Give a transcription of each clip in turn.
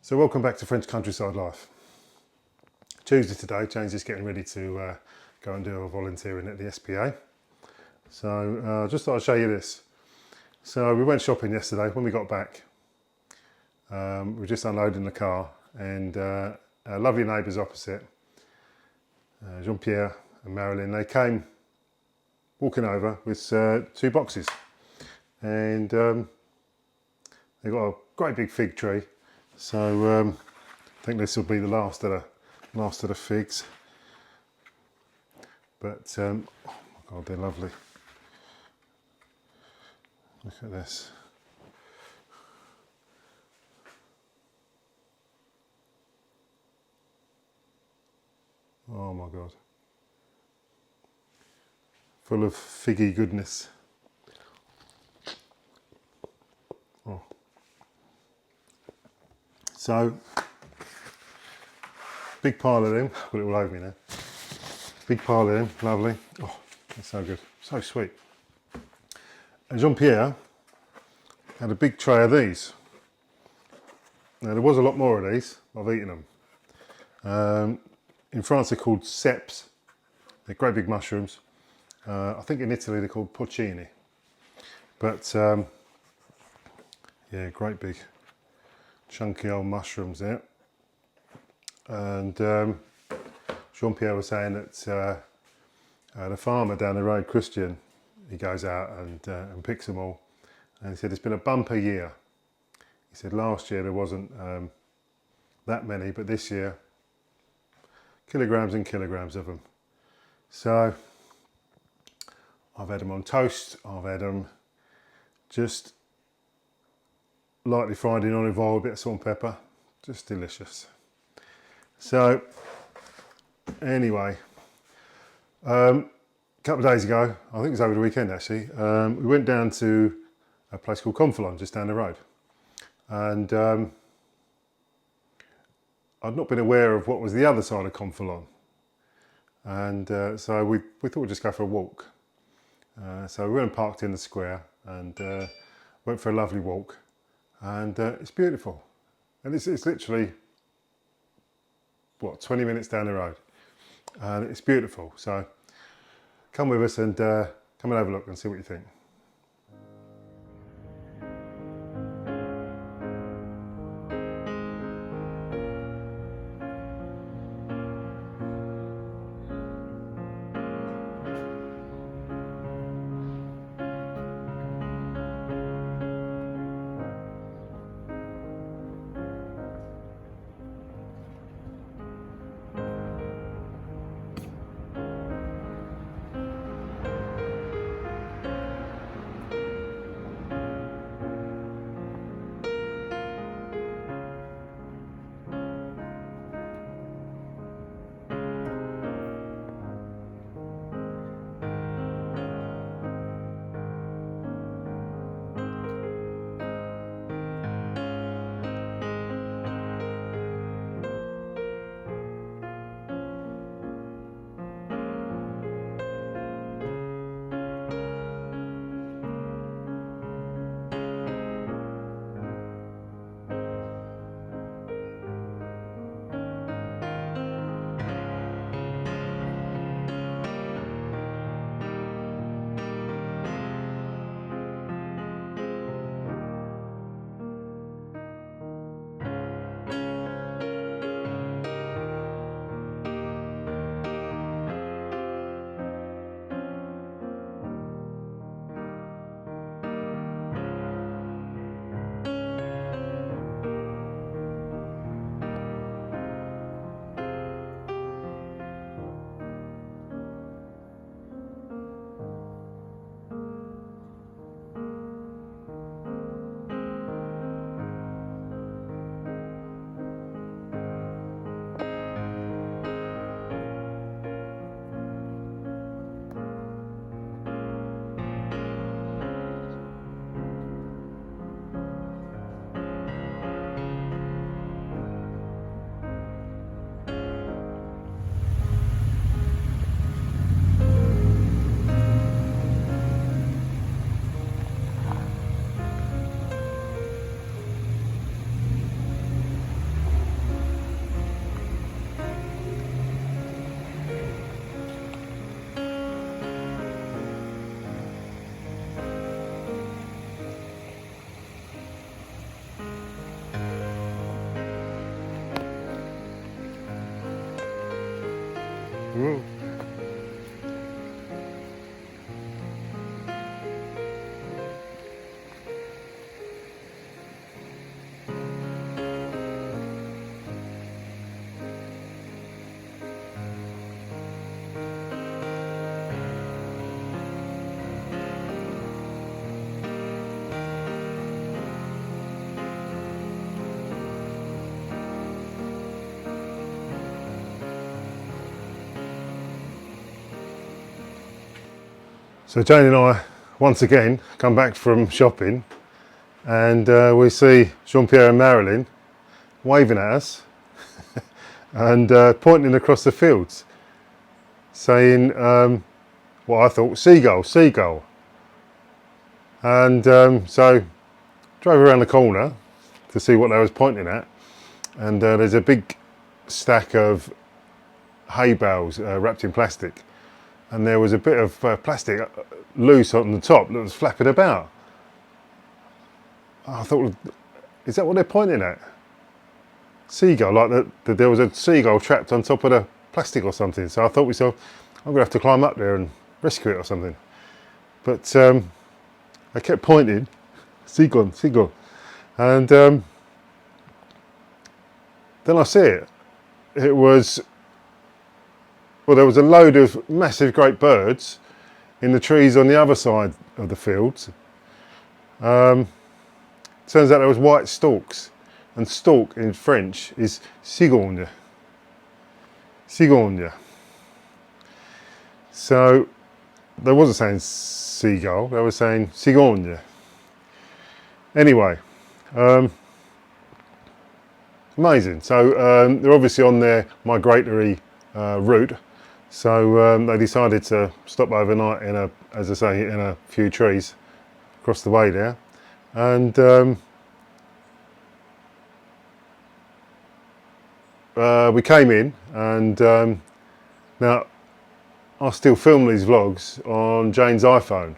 So welcome back to French Countryside Life. Tuesday today, James is getting ready to go and do a volunteering at the SPA. So just thought I'd show you this. So we went shopping yesterday. When we got back, we were just unloading the car, and our lovely neighbours opposite, Jean-Pierre and Marilyn, they came walking over with two boxes, and they got a great big fig tree. So I think this will be the last of the figs. But oh my God, they're lovely. Look at this. Oh my God. Full of figgy goodness. Oh. So, big pile of them. Put it all over me now. Big pile of them, lovely. Oh, that's so good, so sweet. And Jean-Pierre had a big tray of these. Now there was a lot more of these. I've eaten them. In France they're called ceps. They're great big mushrooms. I think in Italy they're called porcini. But yeah, great big chunky old mushrooms there. And Jean-Pierre was saying that the farmer down the road, Christian, he goes out and picks them all. And he said it's been a bumper year. He said last year there wasn't that many, but this year, kilograms and kilograms of them. So I've had them on toast, I've had them just lightly fried in olive oil, a bit of salt and pepper, just delicious. So anyway, a couple of days ago, I think it was over the weekend actually, we went down to a place called Conflans just down the road, and I'd not been aware of what was the other side of Conflans, and so we thought we'd just go for a walk. So we went and parked in the square and went for a lovely walk, and it's beautiful, and it's literally what, 20 minutes down the road, and it's beautiful. So come with us and come and have a look and see what you think. Whoa. So Jane and I once again come back from shopping, and we see Jean-Pierre and Marilyn waving at us and pointing across the fields, saying what I thought, seagull, seagull. And so drove around the corner to see what they was pointing at, and there's a big stack of hay bales wrapped in plastic, and there was a bit of plastic loose on the top that was flapping about. I thought, is that what they're pointing at? Seagull, like there was a seagull trapped on top of the plastic or something. So I thought to myself, I'm going to have to climb up there and rescue it or something. But I kept pointing, seagull, seagull. And then I see it. It was, well, there was a load of massive great birds in the trees on the other side of the fields. Turns out there was white storks, and stork in French is cigogne. Cigogne. So they wasn't saying seagull, they were saying cigogne. Anyway, amazing. So they're obviously on their migratory route. So they decided to stop overnight in a, as I say, in a few trees across the way there, and we came in, and now I still film these vlogs on Jane's iPhone.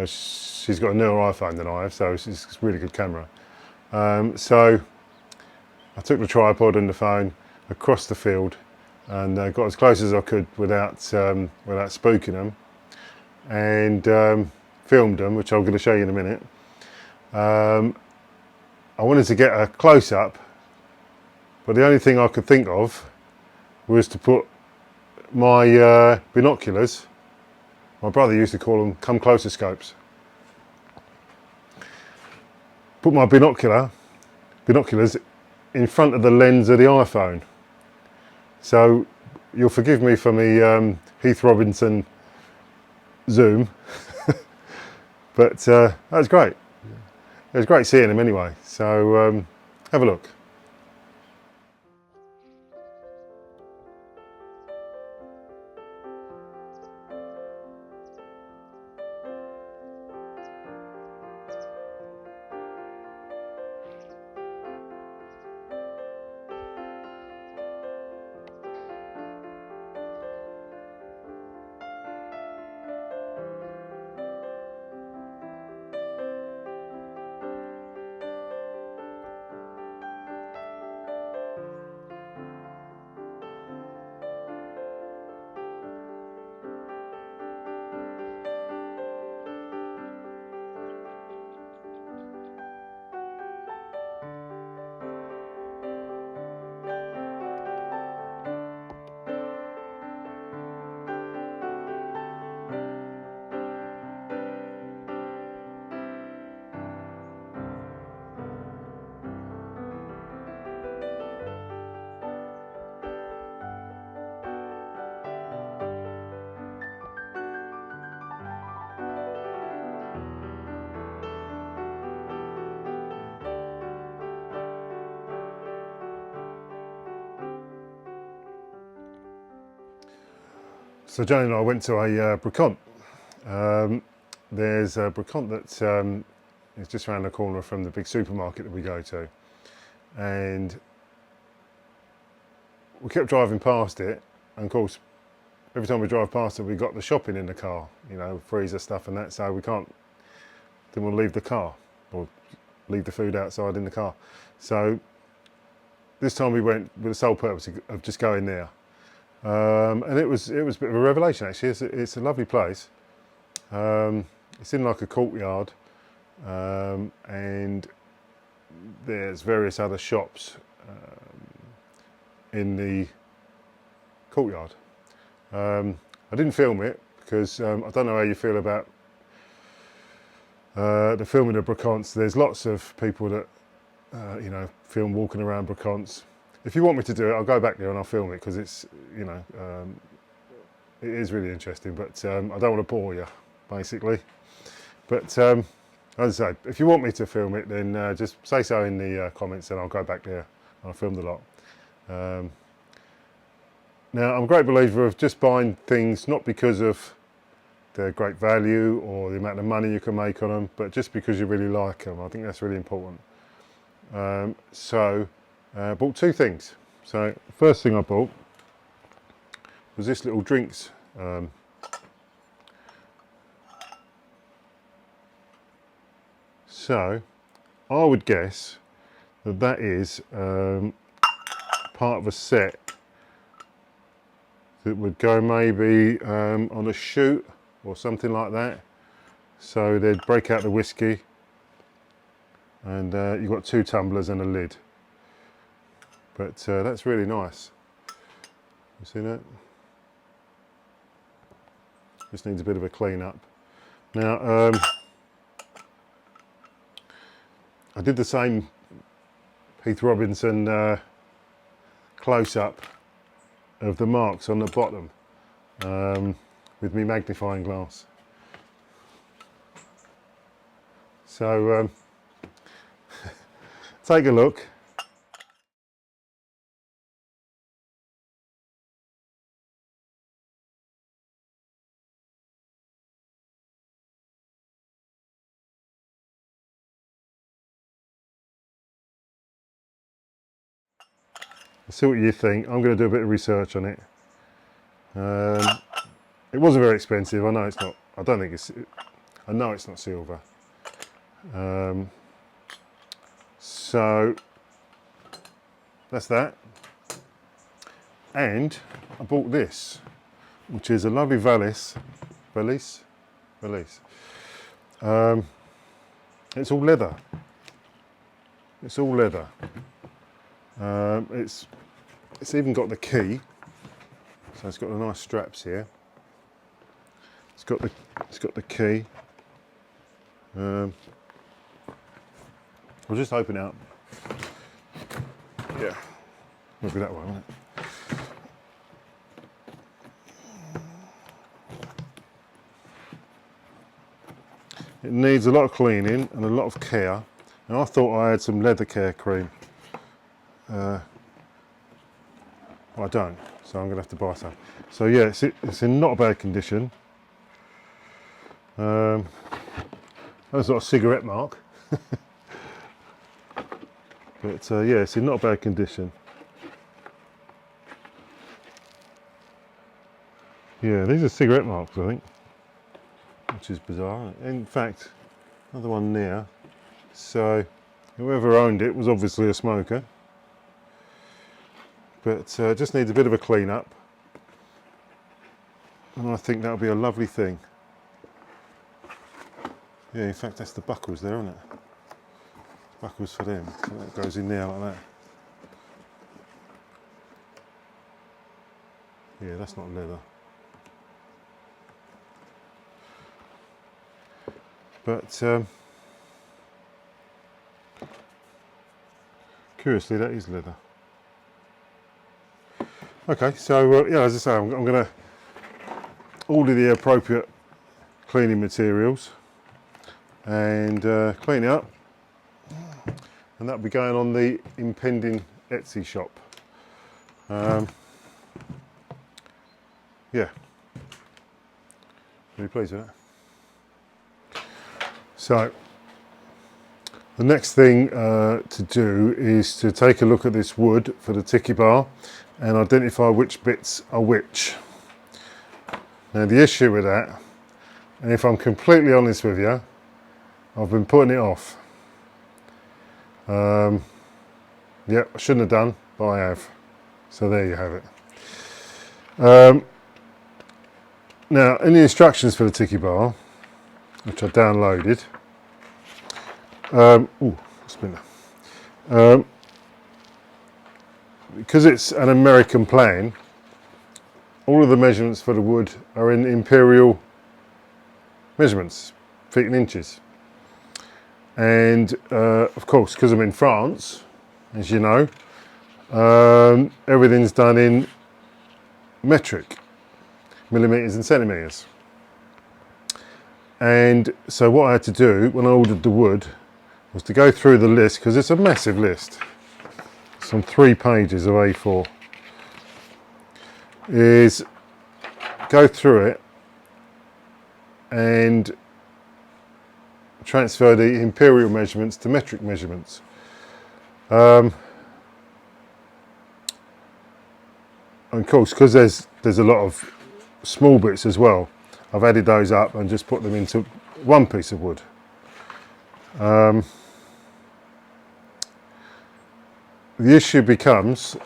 She's got a newer iPhone than I have, so it's a really good camera. So I took the tripod and the phone across the field, and got as close as I could without spooking them, and filmed them, which I'm going to show you in a minute. I wanted to get a close-up, but the only thing I could think of was to put my binoculars, my brother used to call them come closer scopes, put my binoculars in front of the lens of the iPhone. So you'll forgive me for me Heath Robinson zoom, but that was great. It was great seeing him anyway. So have a look. So Jane and I went to a brocante. There's a brocante that is just around the corner from the big supermarket that we go to, and we kept driving past it, and of course every time we drive past it we got the shopping in the car, you know, freezer stuff and that, so we didn't want to leave the car or leave the food outside in the car. So this time we went with the sole purpose of just going there. and it was a bit of a revelation actually. It's a lovely place. It's in like a courtyard, and there's various other shops in the courtyard. I didn't film it because I don't know how you feel about the filming of brocantes. There's lots of people that you know, film walking around brocantes. If you want me to do it, I'll go back there and I'll film it because it's, you know, it is really interesting. But I don't want to bore you, basically. But as I say, if you want me to film it, then just say so in the comments, and I'll go back there and I'll film the lot. Now, I'm a great believer of just buying things not because of their great value or the amount of money you can make on them, but just because you really like them. I think that's really important. So I bought two things. So the first thing I bought was this little drinks. So I would guess that that is part of a set that would go maybe on a shoot or something like that. So they'd break out the whiskey, and you've got two tumblers and a lid. But that's really nice. You see that? Just needs a bit of a clean up. Now, I did the same Heath Robinson close-up of the marks on the bottom with my magnifying glass. So take a look. See what you think. I'm going to do a bit of research on it. It wasn't very expensive. I know it's not. I don't think it's. I know it's not silver. So that's that. And I bought this, which is a lovely valise. It's all leather. It's all leather. It's even got the key, so it's got the nice straps here. It's got the key. I'll just open it up. Yeah, maybe that way, won't it? It needs a lot of cleaning and a lot of care, and I thought I had some leather care cream. I don't, so I'm going to have to buy some. So yeah, it's in not a bad condition. That's not a cigarette mark. But yeah, it's in not a bad condition. Yeah, these are cigarette marks, I think. Which is bizarre. In fact, another one there. So whoever owned it was obviously a smoker. But just needs a bit of a clean up, and I think that'll be a lovely thing. Yeah, in fact that's the buckles there, isn't it? Buckles for them, so that goes in there like that. Yeah, that's not leather. But curiously that is leather. Okay, so yeah, as I say, I'm going to order the appropriate cleaning materials and clean it up, and that'll be going on the impending Etsy shop. Yeah, really pleased with that. So the next thing to do is to take a look at this wood for the Tiki bar and identify which bits are which. Now the issue with that, and if I'm completely honest with you, I've been putting it off. Yeah, I shouldn't have done, but I have. So there you have it. Now, in the instructions for the Tiki bar, which I downloaded, because it's an American plan, all of the measurements for the wood are in imperial measurements, feet and inches. And of course, because I'm in France, as you know, everything's done in metric, millimeters and centimeters. And so what I had to do when I ordered the wood was to go through the list, because it's a massive list. It's on 3 pages of A4. Is go through it and transfer the imperial measurements to metric measurements. And of course, because there's a lot of small bits as well, I've added those up and just put them into one piece of wood. The issue becomes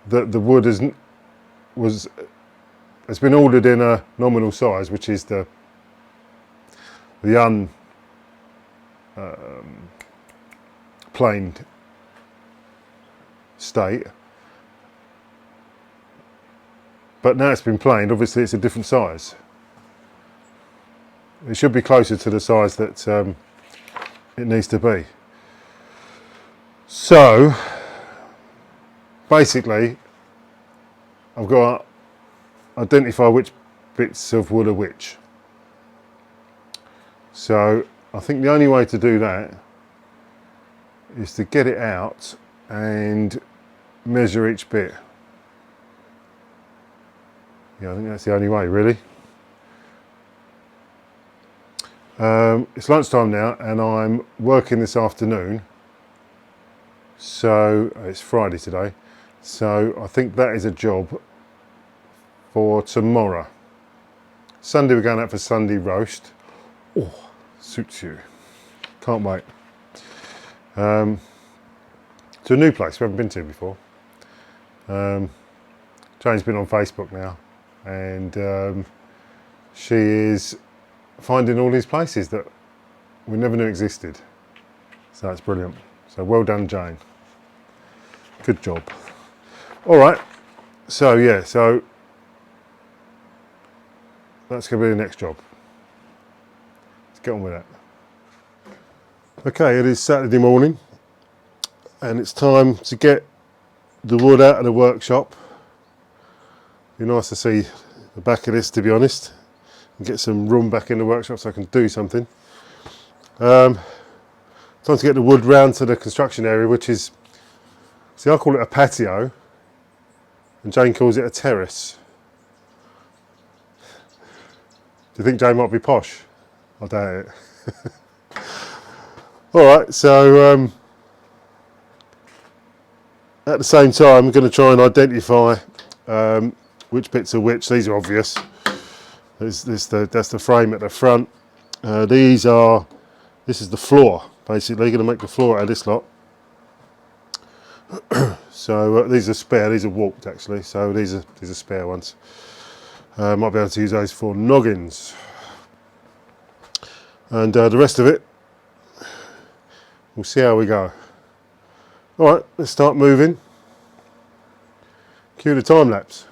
that the wood has been ordered in a nominal size, which is the unplaned state. But now it's been planed, obviously it's a different size. It should be closer to the size that it needs to be. So basically I've got to identify which bits of wood are which. So I think the only way to do that is to get it out and measure each bit. Yeah, I think that's the only way, really. It's lunchtime now and I'm working this afternoon. So it's Friday today. So I think that is a job for tomorrow. Sunday we're going out for Sunday roast. Oh, suits you. Can't wait. To a new place we haven't been to before. Jane's been on Facebook now, and she is finding all these places that we never knew existed. So that's brilliant. So well done, Jane. Good job. All right. So yeah, so that's going to be the next job. Let's get on with that. Okay, it is Saturday morning and it's time to get the wood out of the workshop. Be nice to see the back of this, to be honest, and get some room back in the workshop so I can do something. Time to get the wood round to the construction area, which is, see, I call it a patio and Jane calls it a terrace. Do you think Jane might be posh? I doubt it. Alright, so at the same time I'm going to try and identify which bits are which. These are obvious. That's the frame at the front. This is the floor, basically. Going to make the floor out of this lot. So these are spare, these are warped actually, so these are spare ones. Might be able to use those for noggins. And the rest of it, we'll see how we go. Alright, let's start moving. Cue the time lapse.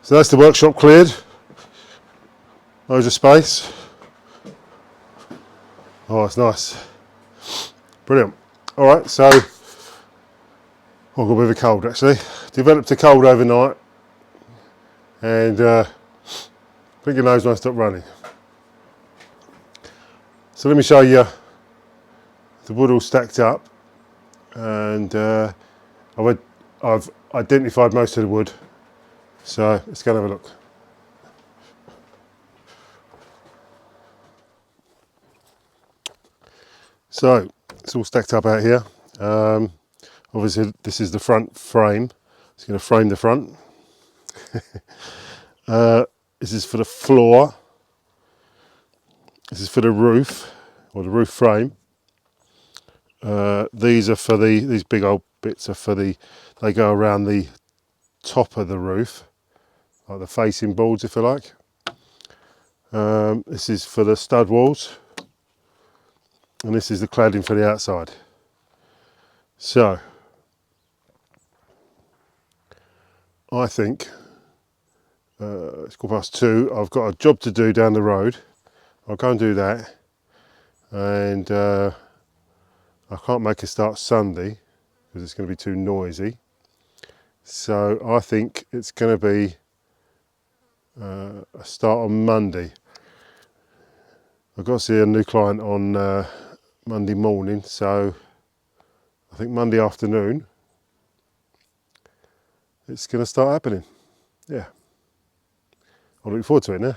So that's the workshop cleared. Loads of space. Oh, it's nice. Brilliant. All right, so I've got a bit of a cold actually. Developed a cold overnight, and I think your nose might stop running. So let me show you the wood all stacked up, and I've identified most of the wood. So let's go and have a look. So it's all stacked up out here. Obviously this is the front frame. It's going to frame the front. This is for the floor. This is for the roof, or the roof frame. These are for these big old bits are for they go around the top of the roof, like the facing boards if you like. This is for the stud walls. And this is the cladding for the outside. So, I think it's 2:15. I've got a job to do down the road. I'll go and do that. And I can't make a start Sunday because it's going to be too noisy. So I think it's going to be a start on Monday. I've got to see a new client on Monday morning, so I think Monday afternoon it's going to start happening. Yeah, I'm looking forward to it now.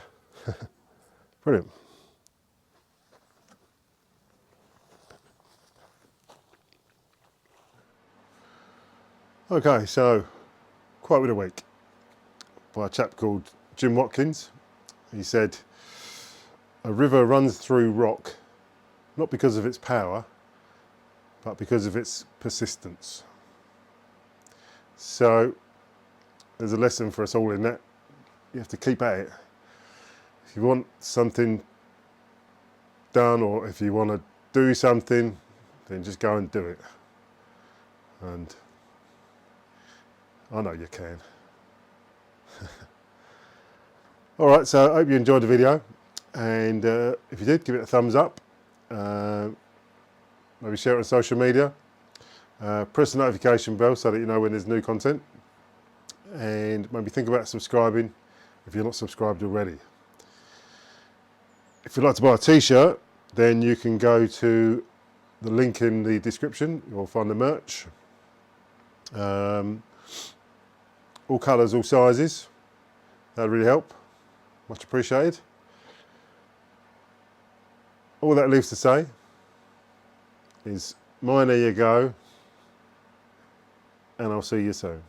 Brilliant. Okay, so quote of the week by a chap called Jim Watkins. He said, "A river runs through rock not because of its power, but because of its persistence." So there's a lesson for us all in that. You have to keep at it. If you want something done, or if you want to do something, then just go and do it. And I know you can. Alright, so I hope you enjoyed the video, and if you did, give it a thumbs up. Maybe share it on social media. Press the notification bell so that you know when there's new content, and maybe think about subscribing if you're not subscribed already. If you'd like to buy a t-shirt, then you can go to the link in the description. You'll find the merch. All colours, all sizes. That'd really help. Much appreciated. All that leaves to say is mine, there you go, and I'll see you soon.